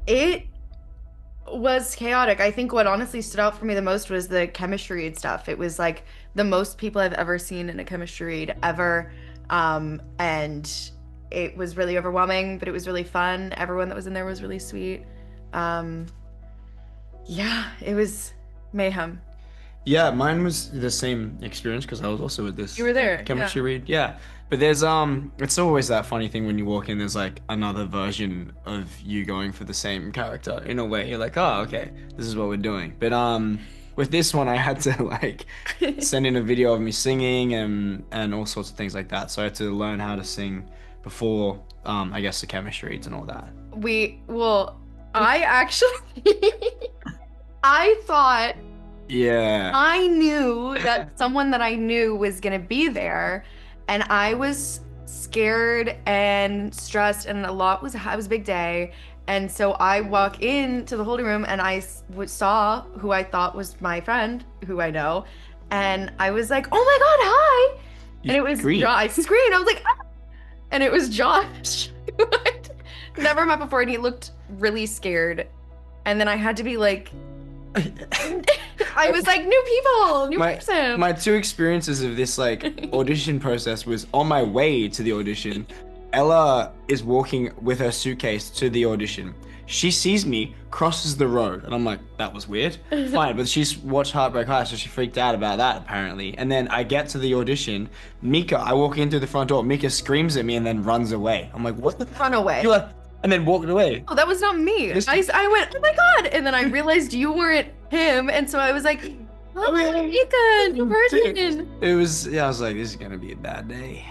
It was chaotic. I think what honestly stood out for me the most was the chemistry read stuff. It was like the most people I've ever seen in a chemistry read ever. And it was really overwhelming, but it was really fun. Everyone that was in there was really sweet. Um, yeah, it was mayhem. Yeah, mine was the same experience because I was also with You this were there, yeah. chemistry read. Yeah, but there's it's always that funny thing when you walk in. There's like another version of you going for the same character in a way. You're like, oh, okay, this is what we're doing. But with this one, I had to like send in a video of me singing and all sorts of things like that. So I had to learn how to sing before I guess the chemistry reads and all that. Well, I actually, I thought Yeah. I knew that someone that I knew was gonna be there, and I was scared and stressed, and a lot was it was a big day, and so I walk into the holding room and saw who I thought was my friend, who I know, and I was like, "Oh my God, hi!" You And it was screamed. Josh. I screamed. I was like, "Ah!" And it was Josh, who I'd never met before, and he looked really scared, and then I had to be like. I was like, new people, new my person. my two experiences of this like audition process was on my way to the audition. Ella is walking with her suitcase to the audition. She sees me, crosses the road, and I'm like, that was weird. Fine, but she's watched Heartbreak High, so she freaked out about that apparently. And then I get to the audition. Mika, I walk in through the front door. Mika screams at me and then runs away. I'm like, what the? Run away. You're like, and then walked away. Oh, that was not me. Yes. I went, oh my God. And then I realized you weren't him. And so I was like, oh, Mika, new person. It was, yeah, I was like, this is gonna be a bad day.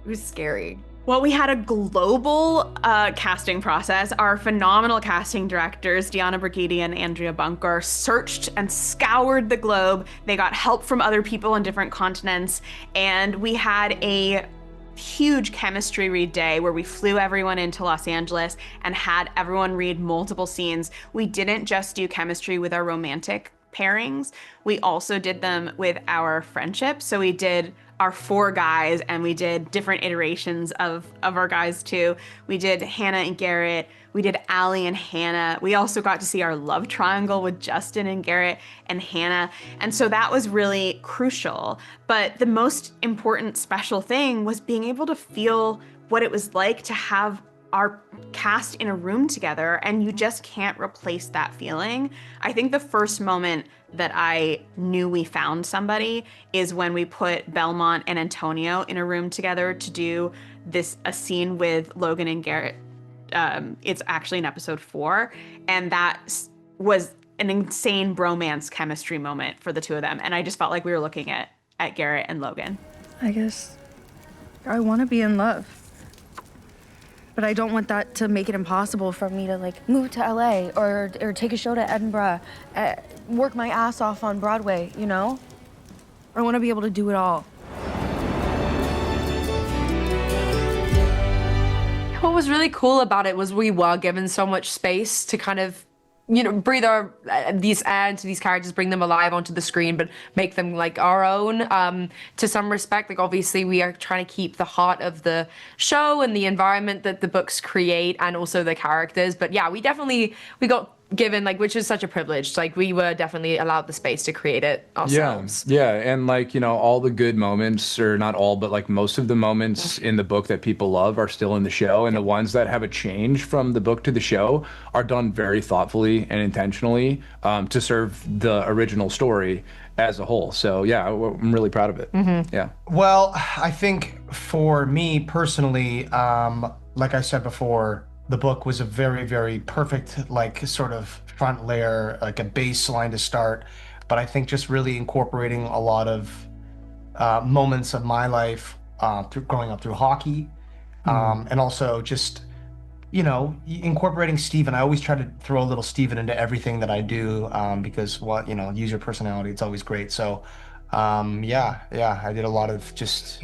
It was scary. Well, we had a global casting process. Our phenomenal casting directors, Deanna Brigidi and Andrea Bunker, searched and scoured the globe. They got help from other people on different continents. And we had a huge chemistry read day where we flew everyone into Los Angeles and had everyone read multiple scenes. We didn't just do chemistry with our romantic pairings. We also did them with our friendships. So we did our four guys and we did different iterations of our guys too. We did Hannah and Garrett. We did Allie and Hannah. We also got to see our love triangle with Justin and Garrett and Hannah. And so that was really crucial. But the most important special thing was being able to feel what it was like to have our cast in a room together, and you just can't replace that feeling. I think the first moment that I knew we found somebody is when we put Belmont and Antonio in a room together to do a scene with Logan and Garrett. It's actually in episode 4, and that was an insane bromance chemistry moment for the two of them, and I just felt like we were looking at Garrett and Logan. I guess I want to be in love. But I don't want that to make it impossible for me to like move to LA or take a show to Edinburgh, work my ass off on Broadway, you know? I want to be able to do it all. What was really cool about it was we were given so much space to kind of, you know, breathe these air into these characters, bring them alive onto the screen, but make them like our own to some respect. Like obviously we are trying to keep the heart of the show and the environment that the books create and also the characters. But yeah, we got given, like, which is such a privilege. Like we were definitely allowed the space to create it ourselves. Yeah, and like, you know, all the good moments, or not all, but like most of the moments in the book that people love are still in the show, and the ones that have a change from the book to the show are done very thoughtfully and intentionally to serve the original story as a whole. So yeah, I'm really proud of it. Yeah. Well, I think for me personally, like I said before, the book was a very, very perfect, like, sort of front layer, like a baseline to start. But I think just really incorporating a lot of moments of my life through growing up through hockey, and also just, you know, incorporating Steven. I always try to throw a little Steven into everything that I do, because you know, use your personality. It's always great. So, yeah, I did a lot of just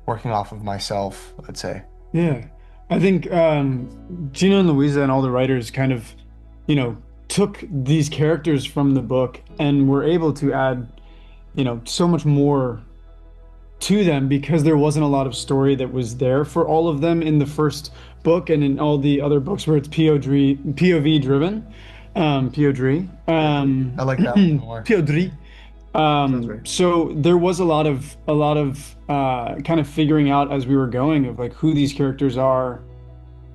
working off of myself, I'd say. Yeah. I think Gina and Louisa and all the writers kind of, you know, took these characters from the book and were able to add, you know, so much more to them because there wasn't a lot of story that was there for all of them in the first book and in all the other books where it's POV driven. POV. I like that one more. POV. So there was a lot of kind of figuring out as we were going of like who these characters are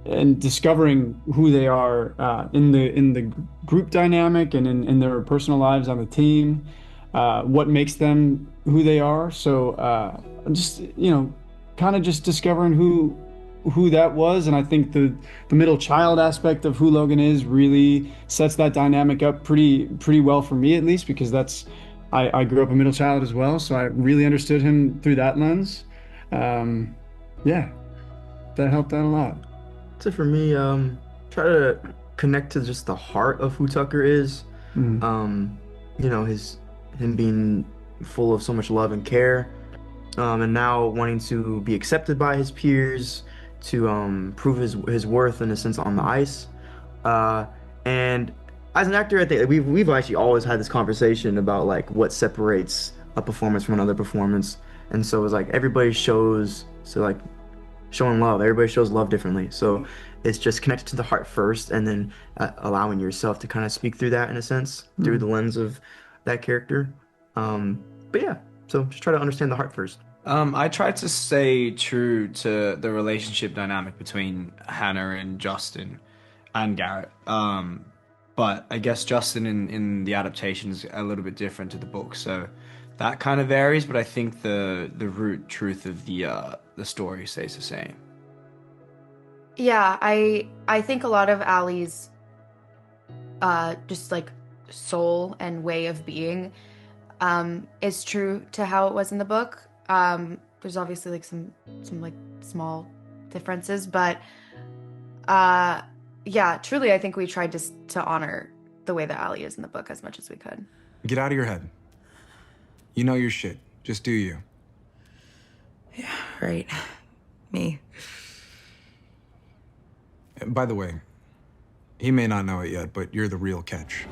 and discovering who they are in the group dynamic and in their personal lives on the team, what makes them who they are. So just, kind of just discovering who that was. And I think the middle child aspect of who Logan is really sets that dynamic up pretty well for me, at least, because I grew up a middle child as well. So I really understood him through that lens. Yeah, that helped out a lot. So for me, try to connect to just the heart of who Tucker is. Him being full of so much love and care, and now wanting to be accepted by his peers, to prove his worth in a sense on the ice. And as an actor, I think we've actually always had this conversation about like what separates a performance from another performance. And so it's like everybody shows, so like showing love, everybody shows love differently. So it's just connected to the heart first, and then allowing yourself to kind of speak through that in a sense, through the lens of that character. But yeah, so just try to understand the heart first. I tried to stay true to the relationship dynamic between Hannah and Justin and Garrett. But I guess Justin in the adaptation is a little bit different to the book, so that kind of varies. But I think the root truth of the story stays the same. Yeah, I think a lot of Allie's just like soul and way of being is true to how it was in the book. There's obviously like some like small differences, but yeah, truly I think we tried to honor the way that Allie is in the book as much as we could. Get out of your head. You know your shit. Just do you. Yeah, right. Me. By the way, he may not know it yet, but you're the real catch.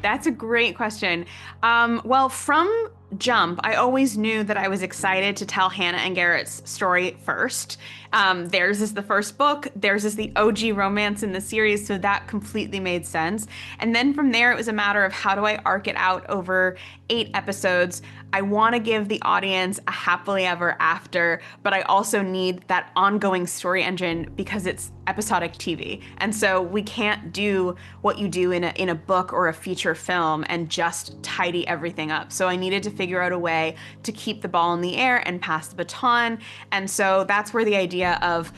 That's a great question. Well, from jump, I always knew that I was excited to tell Hannah and Garrett's story first. Theirs is the first book, theirs is the OG romance in the series, so that completely made sense. And then from there, it was a matter of how do I arc it out over 8 episodes. I want to give the audience a happily ever after, but I also need that ongoing story engine because it's episodic TV. And so we can't do what you do in a book or a feature film and just tidy everything up. So I needed to figure out a way to keep the ball in the air and pass the baton. And so that's where the idea of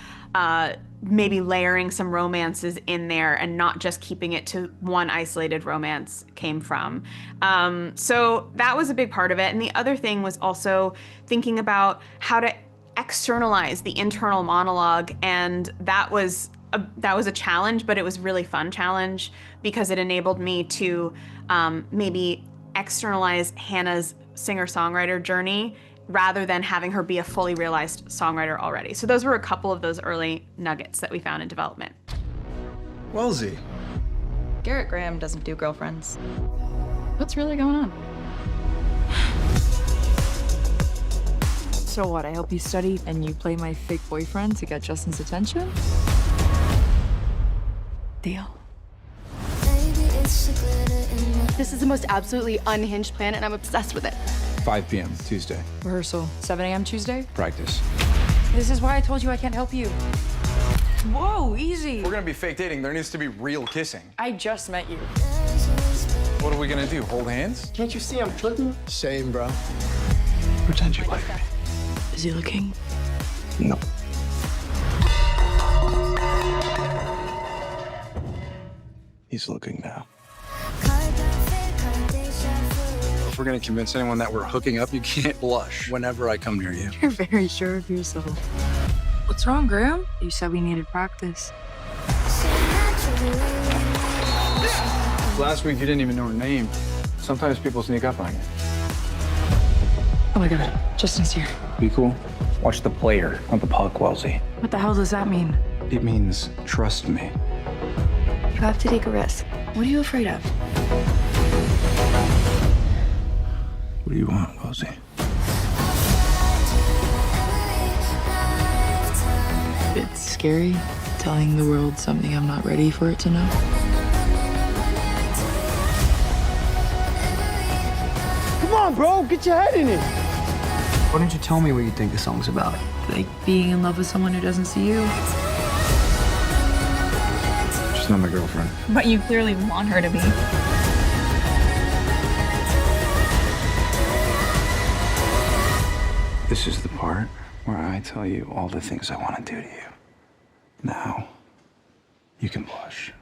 maybe layering some romances in there and not just keeping it to one isolated romance came from. So that was a big part of it. And the other thing was also thinking about how to externalize the internal monologue. And that was a challenge, but it was really fun challenge because it enabled me to maybe externalize Hannah's singer-songwriter journey rather than having her be a fully realized songwriter already. So those were a couple of those early nuggets that we found in development. Wellesley. Garrett Graham doesn't do girlfriends. What's really going on? So what, I help you study and you play my fake boyfriend to get Justin's attention? Deal. This is the most absolutely unhinged plan and I'm obsessed with it. 5 p.m. Tuesday. Rehearsal, 7 a.m. Tuesday? Practice. This is why I told you I can't help you. Whoa, easy. We're gonna be fake dating. There needs to be real kissing. I just met you. What are we gonna do, hold hands? Can't you see I'm tripping? Same, bro. Pretend you like me. Is he looking? No. He's looking now. If we're gonna convince anyone that we're hooking up, you can't blush whenever I come near you. You're very sure of yourself. What's wrong, Graham? You said we needed practice. Last week, you didn't even know her name. Sometimes people sneak up on you. Oh my God, Justin's here. Be cool. Watch the player, not the puck, Wellesley. What the hell does that mean? It means trust me. You have to take a risk. What are you afraid of? What do you want, Wellesley? It's scary telling the world something I'm not ready for it to know. Come on, bro, get your head in it. Why don't you tell me what you think the song's about? Like being in love with someone who doesn't see you. She's not my girlfriend. But you clearly want her to be. This is the part where I tell you all the things I want to do to you. Now, you can blush.